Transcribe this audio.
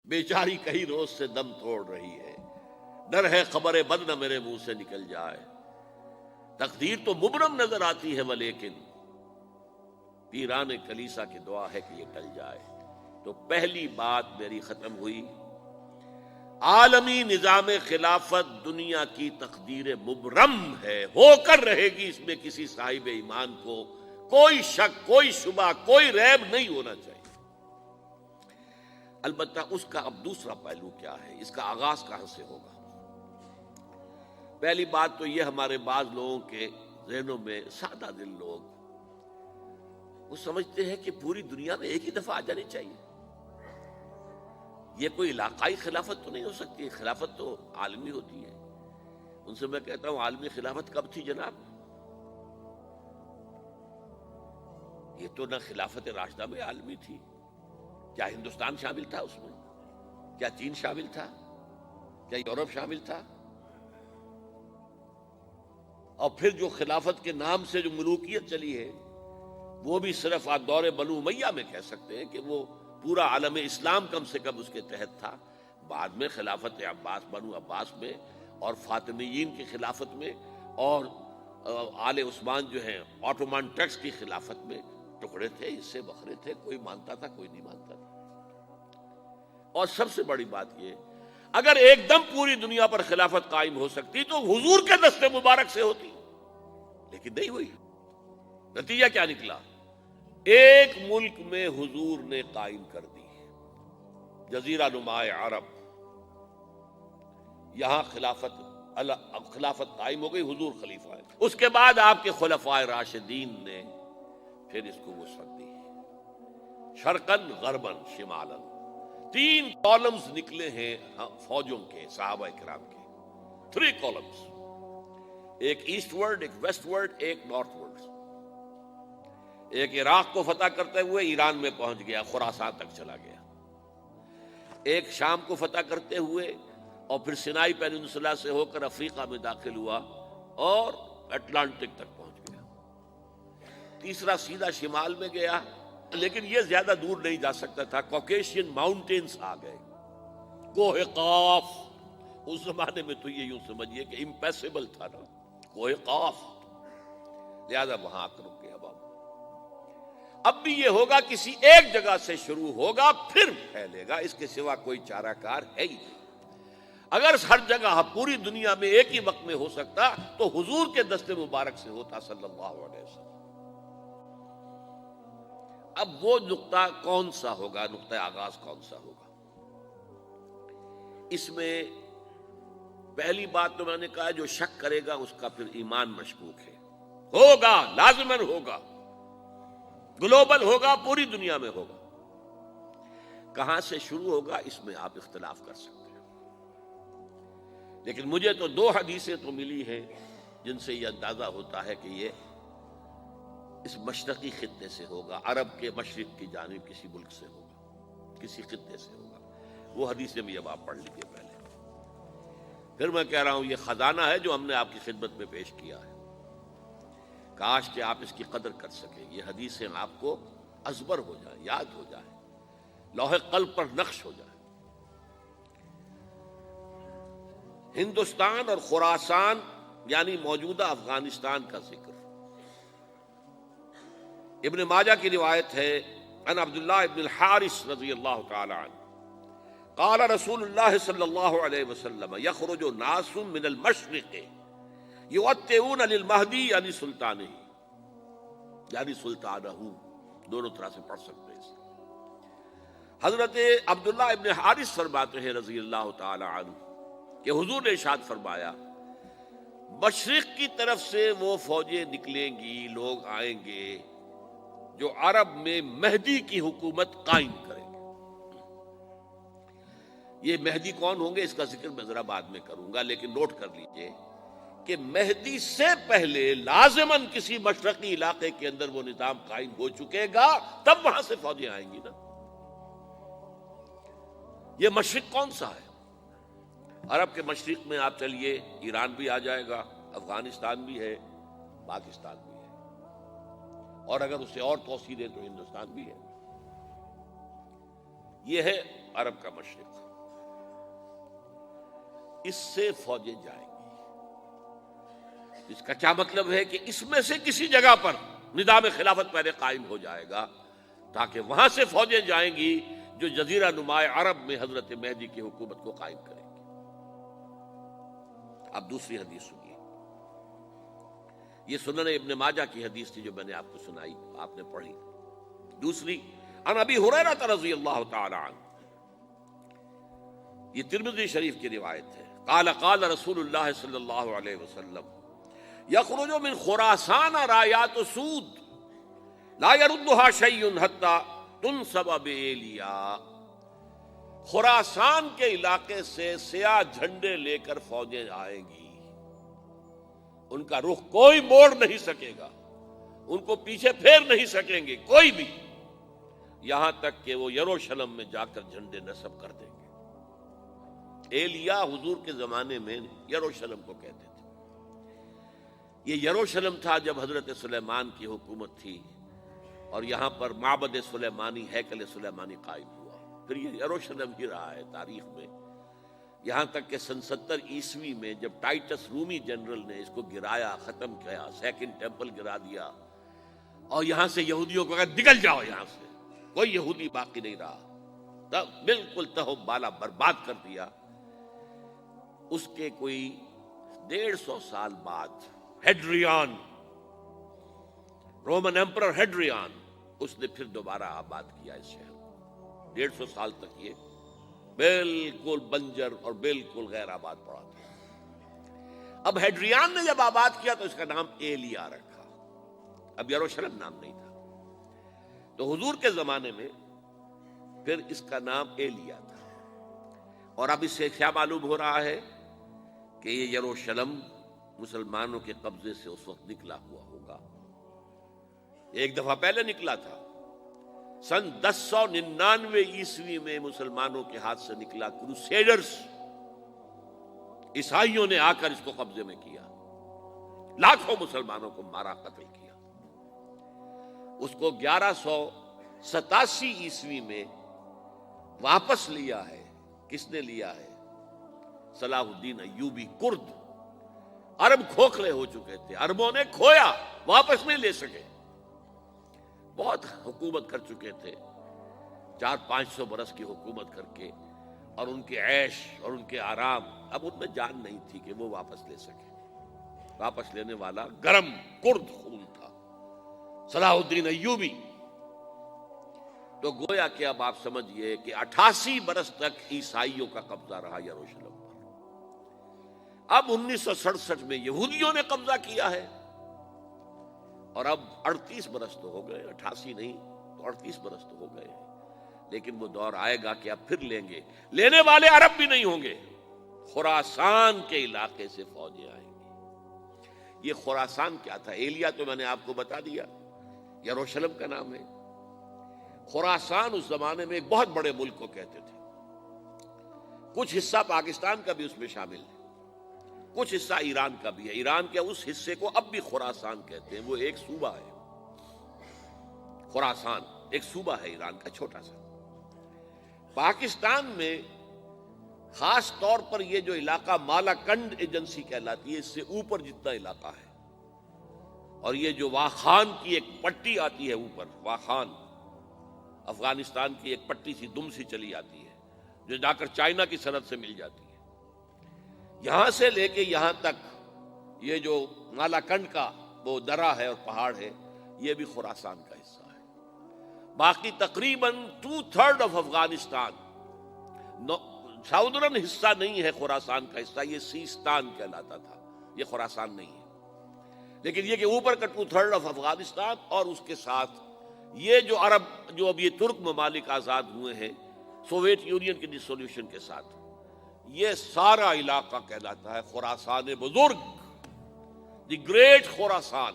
بیچاری کئی روز سے دم توڑ رہی ہے، ڈر ہے خبر بد نہ میرے منہ سے نکل جائے، تقدیر تو مبرم نظر آتی ہے ولیکن پیران کلیسا کی دعا ہے کہ یہ ٹل جائے۔ تو پہلی بات میری ختم ہوئی، عالمی نظام خلافت دنیا کی تقدیر مبرم ہے، ہو کر رہے گی، اس میں کسی صاحب ایمان کو کوئی شک، کوئی شبہ، کوئی ریب نہیں ہونا چاہیے۔ البتہ اس کا اب دوسرا پہلو کیا ہے، اس کا آغاز کہاں سے ہوگا؟ پہلی بات تو یہ، ہمارے بعض لوگوں کے ذہنوں میں، سادہ دل لوگ وہ سمجھتے ہیں کہ پوری دنیا میں ایک ہی دفعہ آ جانی چاہیے، یہ کوئی علاقائی خلافت تو نہیں ہو سکتی، خلافت تو عالمی ہوتی ہے۔ ان سے میں کہتا ہوں، عالمی خلافت کب تھی جناب؟ یہ تو نہ خلافت راشدہ میں عالمی تھی، کیا ہندوستان شامل تھا اس میں؟ کیا چین شامل تھا؟ کیا یورپ شامل تھا؟ اور پھر جو خلافت کے نام سے جو ملوکیت چلی ہے، وہ بھی صرف آپ دور بنو امیہ میں کہہ سکتے ہیں کہ وہ پورا عالم اسلام کم سے کم اس کے تحت تھا۔ بعد میں خلافت عباس، بنو عباس میں، اور فاطمیین کی خلافت میں، اور آل عثمان جو ہیں آٹومان ٹرکس کی خلافت میں ٹکڑے تھے، حصے بکھرے تھے، کوئی مانتا تھا، کوئی نہیں مانتا تھا۔ اور سب سے بڑی بات یہ، اگر ایک دم پوری دنیا پر خلافت قائم ہو سکتی تو حضور کے دست مبارک سے ہوتی، لیکن نہیں ہوئی۔ نتیجہ کیا نکلا؟ ایک ملک میں حضور نے قائم کر دی، جزیرہ نما عرب، یہاں خلافت قائم ہو گئی، حضور خلیفہ ہے۔ اس کے بعد آپ کے خلفائے راشدین نے پھر اس کو وسعت دی، شرقاً غرباً شمالاً، 3 کالمز نکلے ہیں فوجوں کے، صحابہ کرام کے، 3 کالمز، ایک ایسٹ ورڈ، ایک ویسٹ ورڈ، ایک نارتھ ورڈ۔ ایک عراق کو فتح کرتے ہوئے ایران میں پہنچ گیا، خراسان تک چلا گیا۔ ایک شام کو فتح کرتے ہوئے اور پھر سینائی پیننسولا سے ہو کر افریقہ میں داخل ہوا اور اٹلانٹک تک پہنچ گیا۔ تیسرا سیدھا شمال میں گیا، لیکن یہ زیادہ دور نہیں جا سکتا تھا، کوکیشین ماؤنٹینز آ گئے، کوہ قاف۔ اس زمانے میں تو یہ یوں سمجھیے کہ امپیسیبل تھا نا، کوہ قاف، لہذا وہاں آ کر رک گیا۔ اب بھی یہ ہوگا، کسی ایک جگہ سے شروع ہوگا پھر پھیلے گا، اس کے سوا کوئی چارہ کار ہے ہی نہیں۔ اگر ہر جگہ پوری دنیا میں ایک ہی وقت میں ہو سکتا تو حضور کے دست مبارک سے ہوتا صلی اللہ علیہ وسلم۔ اب وہ نقطہ کون سا ہوگا، نقطہ آغاز کون سا ہوگا؟ اس میں پہلی بات تو میں نے کہا، جو شک کرے گا اس کا پھر ایمان مشکوک ہے۔ ہوگا، لازماً ہوگا، گلوبل ہوگا، پوری دنیا میں ہوگا۔ کہاں سے شروع ہوگا اس میں آپ اختلاف کر سکتے ہیں، لیکن مجھے تو 2 حدیثیں تو ملی ہیں جن سے یہ اندازہ ہوتا ہے کہ یہ اس مشرقی خطے سے ہوگا، عرب کے مشرق کی جانب کسی ملک سے ہوگا، کسی خطے سے ہوگا۔ وہ حدیثیں بھی اب آپ پڑھ لیجیے پہلے، پھر میں کہہ رہا ہوں یہ خزانہ ہے جو ہم نے آپ کی خدمت میں پیش کیا ہے، کاش کہ آپ اس کی قدر کر سکیں، یہ حدیثیں آپ کو ازبر ہو جائیں، یاد ہو جائیں، لوح قلب پر نقش ہو جائیں۔ ہندوستان اور خراسان یعنی موجودہ افغانستان کا ذکر، ابن ماجہ کی روایت ہے، عن عبداللہ ابن الحارث رضی اللہ تعالی عنہ قال رسول اللہ صلی اللہ علیہ وسلم یخرج ناس من المشرق یؤتئون للمہدی یعنی سلطانہ، یعنی سلطانہ، دونوں طرح سے پڑھ سکتے ہیں۔ حضرت عبداللہ ابن حارث فرماتے ہیں رضی اللہ تعالی عنہ کہ حضور نے ارشاد فرمایا، مشرق کی طرف سے وہ فوجیں نکلیں گی، لوگ آئیں گے جو عرب میں مہدی کی حکومت قائم کریں گے۔ یہ مہدی کون ہوں گے اس کا ذکر میں ذرا بعد میں کروں گا، لیکن نوٹ کر لیجئے کہ مہدی سے پہلے لازماً کسی مشرقی علاقے کے اندر وہ نظام قائم ہو چکے گا، تب وہاں سے فوجیں آئیں گی نا۔ یہ مشرق کون سا ہے؟ عرب کے مشرق میں آپ چلیے، ایران بھی آ جائے گا، افغانستان بھی ہے، پاکستان بھی ہے، اور اگر اسے اور توسیع دیں تو ہندوستان بھی ہے۔ یہ ہے عرب کا مشرق، اس سے فوجیں جائیں گی۔ اس کا کیا مطلب ہے کہ اس میں سے کسی جگہ پر نظام خلافت پہلے قائم ہو جائے گا تاکہ وہاں سے فوجیں جائیں گی جو جزیرہ نما عرب میں حضرت مہدی کی حکومت کو قائم کریں گی۔ اب دوسری حدیث سنیے، یہ سنن ابن ماجہ کی حدیث تھی جو میں نے آپ کو سنائی، آپ نے پڑھی۔ دوسری، عن ابی ہریرہ رضی اللہ تعالی عنہ، یہ ترمذی شریف کی روایت ہے، قال قال رسول اللہ صلی اللہ علیہ وسلم یخرج من خراسان رایات سود لا يردها شیء حتی تنصب بإیلیا، خراسان کے علاقے سے سیاہ جھنڈے لے کر فوجیں آئیں گی، ان کا رخ کوئی موڑ نہیں سکے گا، ان کو پیچھے پھیر نہیں سکیں گے کوئی بھی، یہاں تک کہ وہ یروشلم میں جا کر جھنڈے نصب کر دیں گے۔ ایلیا حضور کے زمانے میں یروشلم کو کہتے تھے۔ یہ یروشلم تھا جب حضرت سلیمان کی حکومت تھی اور یہاں پر معبد سلیمانی، ہیکل سلیمانی قائم ہوا، پھر یہ یروشلم ہی رہا ہے تاریخ میں، یہاں تک کہ سن 70 عیسوی میں جب ٹائٹس رومی جنرل نے اس کو گرایا، ختم کیا، سیکنڈ ٹیمپل گرا دیا اور یہاں سے یہودیوں کو کہا نکل جاؤ، یہاں سے کوئی یہودی باقی نہیں رہا، تب بالکل تہو بالا برباد کر دیا۔ اس کے کوئی 150 سال بعد ہیڈریان، رومن ایمپرر ہیڈریان، اس نے پھر دوبارہ آباد کیا اس شہر کو۔ 150 سال تک یہ بالکل بنجر اور بالکل غیر آباد پڑا تھا۔ اب ہیڈریان نے جب آباد کیا تو اس کا نام ایلیا رکھا، اب یروشلم نام نہیں تھا، تو حضور کے زمانے میں پھر اس کا نام ایلیا تھا۔ اور اب اس سے کیا معلوم ہو رہا ہے کہ یہ یروشلم مسلمانوں کے قبضے سے اس وقت نکلا ہوا ہوگا، ایک دفعہ پہلے نکلا تھا، سن 1099 عیسوی میں مسلمانوں کے ہاتھ سے نکلا، کروسیڈرز عیسائیوں نے آ کر اس کو قبضے میں کیا، لاکھوں مسلمانوں کو مارا، قتل کیا۔ اس کو 1187 عیسوی میں واپس لیا ہے، کس نے لیا ہے؟ صلاح الدین ایوبی کرد۔ عرب کھوکھلے ہو چکے تھے، عربوں نے کھویا، واپس نہیں لے سکے، بہت حکومت کر چکے تھے، 400-500 برس کی حکومت کر کے، اور ان کے عیش اور ان کے آرام، اب ان میں جان نہیں تھی کہ وہ واپس لے سکے۔ واپس لینے والا گرم کرد خون تھا، صلاح الدین ایوبی۔ تو گویا کہ اب آپ سمجھئے کہ 88 برس تک عیسائیوں کا قبضہ رہا یروشلم پر۔ اب 1967 میں یہودیوں نے قبضہ کیا ہے، اور اب 38 برس تو ہو گئے، 88 نہیں تو 38 برس تو ہو گئے، لیکن وہ دور آئے گا کہ اب پھر لیں گے، لینے والے عرب بھی نہیں ہوں گے، خراسان کے علاقے سے فوجیں آئیں گی۔ یہ خراسان کیا تھا؟ ایلیا تو میں نے آپ کو بتا دیا، یروشلم کا نام ہے۔ خراسان اس زمانے میں ایک بہت بڑے ملک کو کہتے تھے، کچھ حصہ پاکستان کا بھی اس میں شامل ہے، کچھ حصہ ایران کا بھی ہے، ایران کے اس حصے کو اب بھی خراسان کہتے ہیں، وہ ایک صوبہ ہے، خراسان ایک صوبہ ہے ایران کا چھوٹا سا۔ پاکستان میں خاص طور پر یہ جو علاقہ مالاکنڈ ایجنسی کہلاتی ہے، اس سے اوپر جتنا علاقہ ہے، اور یہ جو واخان کی ایک پٹی آتی ہے اوپر، واخان افغانستان کی ایک پٹی سی دم سی چلی آتی ہے جو جا کر چائنا کی سرحد سے مل جاتی ہے، یہاں سے لے کے یہاں تک یہ جو مالاکنڈ کا وہ درہ ہے اور پہاڑ ہے، یہ بھی خراسان کا حصہ ہے۔ باقی تقریباً 2/3 آف افغانستان ساؤدرن حصہ نہیں ہے خراسان کا حصہ، یہ سیستان کہلاتا تھا، یہ خراسان نہیں ہے، لیکن یہ کہ اوپر کا 2/3 آف افغانستان، اور اس کے ساتھ یہ جو عرب، جو اب یہ ترک ممالک آزاد ہوئے ہیں سوویت یونین کی ڈسولوشن کے ساتھ، یہ سارا علاقہ کہلاتا ہے خراسان بزرگ، دی گریٹ خراسان۔